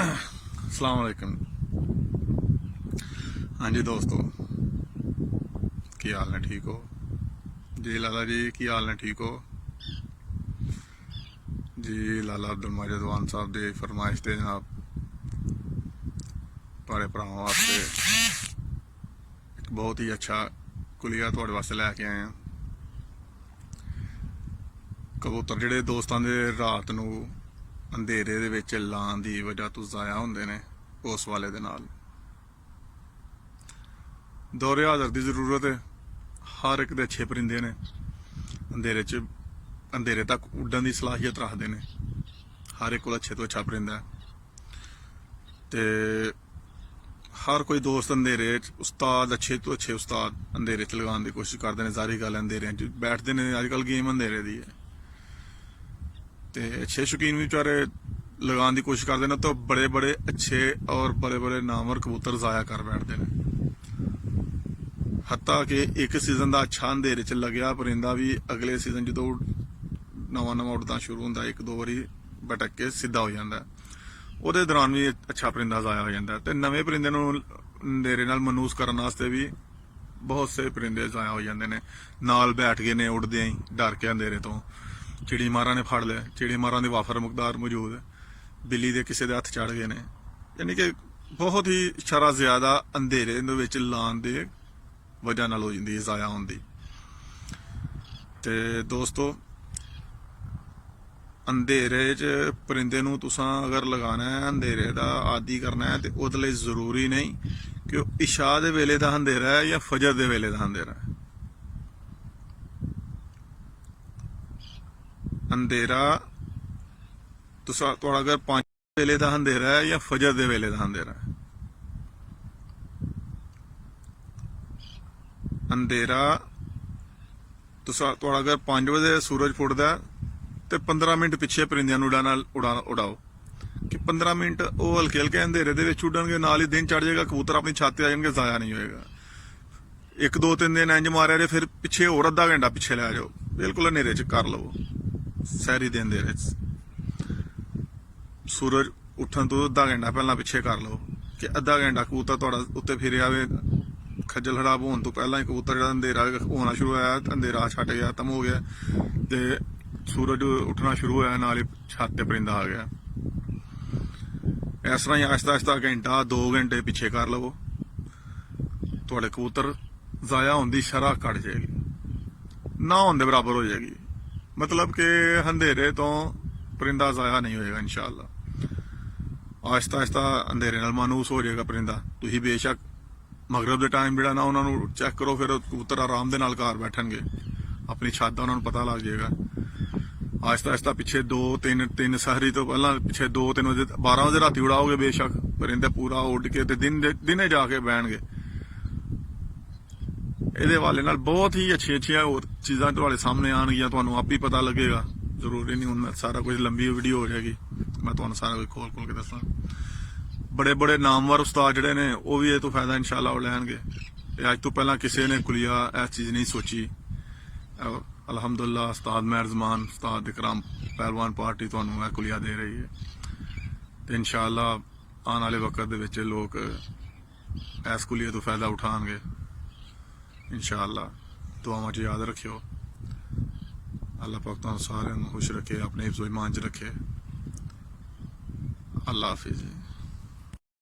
अस्सलाम वालेकुम। हाँ जी दोस्तों, की हाल ने? ठीक हो जी? लाला जी की हाल ने? ठीक हो जी? लाला अब्दुल माजिद वान साहब की फरमाइश से जनाब थोड़े भरावां वास्ते एक बहुत ही अच्छा कुलिया थोड़े वास्ते लैके आए हैं। कबूतर जिहड़े दोस्तां दे रात नूं अंधेरे दे विच लाण दी वजह तो ज़ाया हुंदे ने, उस वाले दे नाल दौरे हाज़र की जरूरत है। हर एक दे अच्छे परिंदे ने, अंधेरे तक उड्डण की सलाहियत रखते हैं। हर एक को अच्छे तो अच्छा परिंदा है। ते हर कोई दोस्त अंधेरे उस्ताद, अच्छे तो अच्छे उस्ताद अंधेरे च लगाने की कोशिश करते हैं। सारी गल अंधेरे बैठते हैं। अजकल गेम अंधेरे की है, तो अच्छे शौकीन भी बेचारे लगाने की कोशिश करते हैं। तो बड़े बड़े अच्छे और बड़े बड़े नामवर कबूतर ज़ाया कर बैठते हैं। हत्ता कि एक सीजन का अच्छा अंधेरे च लग्या परिंदा भी अगले सीजन जो नवा नवा उड़ना शुरू होता, एक दो बारी भटक के सीधा हो जाता है, वो दौरान भी अच्छा परिंदा ज़ाया हो जाता है। तो नवे परिंदे अंधेरे नाल मनूस करने वास्ते भी बहुत से परिंदे ज़ाया हो जाते हैं। नाल बैठ गए ने उड़दे ही डर के अंधेरे तो चिड़ी मारा ने फड़ लिया, चिड़ी मारा की वाफर मुकदार मौजूद है, बिल्ली के किसी के हथ चढ़ गए ने। यानी कि बहुत ही शरा ज्यादा अंधेरे लाने के वजह नाल हो जाती है ज़ाया होने की। ते दोस्तों, अंधेरे च परिंदे नूं तुसां अगर लगाना है, अंधेरे का आदि करना है, तो उहदे लई जरूरी नहीं कि इशा दे वेले दा अंधेरा है या फजर दे वेले दा अंधेरा है। अंधेरा तुसां तुहाड़ा अगर 5 वेले दा अंधेरा है या फजर दे वेले दा अंधेरा है। अंधेरा तुसां तुहाड़ा अगर 5 बजे सूरज फुटदा तो 15 मिनट पिछे परिंदियां नूं उड़ाओ कि 15 मिनट वो हल्के हल्के अंधेरे दे विच उड़नगे, नाल ही दिन चढ़ जाएगा, कबूतर अपनी छत आ जाएंगे, ज़ाया नहीं होएगा। 1-2-3 दिन इंज मारिया जे, फिर पिछे होर अद्धा घंटा पिछे लै जाओ, बिल्कुल अंधेरे च कर लवो। सैरी दे अंधेरे च सूरज उठन तो अद्धा घंटा पहला पिछे कर लो कि अद्धा घंटा कबूतर थोड़ा उत्ते फिर आवे। खज्जल खराब होने तो पहला ही कबूतर जो अंधेरा होना शुरू होया, अंधेरा छट गया, खत्म हो गया, तो सूरज उठना शुरू होया, नाल ही छत ते परिंदा आ गया। इस तरह ही आहिस्ता आहिस्ता घंटा 2 घंटे पिछे कर लवो, थोड़े कबूतर ज़ाया होने की शरह घट जाएगी, ना होने के बराबर हो जाएगी। मतलब कि अंधेरे तो परिंदा ज़ाया नहीं होएगा इंशाअल्लाह। आहिस्ता आहिस्ता अंधेरे नाल मानूस हो जाएगा परिंदा। तुसीं बेशक मगरब के टाइम जो ना उन्होंने चैक करो, फिर कबूतर आराम के नाल घर बैठनगे, अपनी छत का उन्होंने पता लग जाएगा। आहिस्ता आहिस्ता पिछे 2-3 सहरी तो पहला पिछे 2-3 बजे 12 बजे राती उड़ाओगे, बेशक परिंदे पूरा उड़ के दिने जाके बहनगे। ये हवाले नाल बहुत ही अच्छी अच्छी और चीज़ां तुहाडे सामने आनगियां, तुहानूं आप ही पता लगेगा। जरूरी नहीं हुण सारा कुछ लंबी वीडियो हो जाएगी, मैं तुहानूं सारा कुछ खोल खोल के दसां। बड़े बड़े नामवर उस्ताद जिहड़े ने वो भी ये तो फायदा इंशाअल्लाह लैणगे। अज तो पहला किसी ने कुलिया इस चीज़ नहीं सोची। अल्हम्दुलिल्लाह उस्ताद महरजमान, उस्ताद इकराम पहलवान पार्टी तुहानूं यह कुलिया दे रही है। तो इंशाअल्लाह आने वाले वक्त दे विच लोग इस कुलिया तो फायदा उठाएंगे इंशाअल्लाह। दुआवां च याद रखियो। अल्लाह पाक तुहानूं सारिआं नूं खुश रखे, अपने हिफ्ज़ो ईमान च रखे। अल्लाह हाफिज़।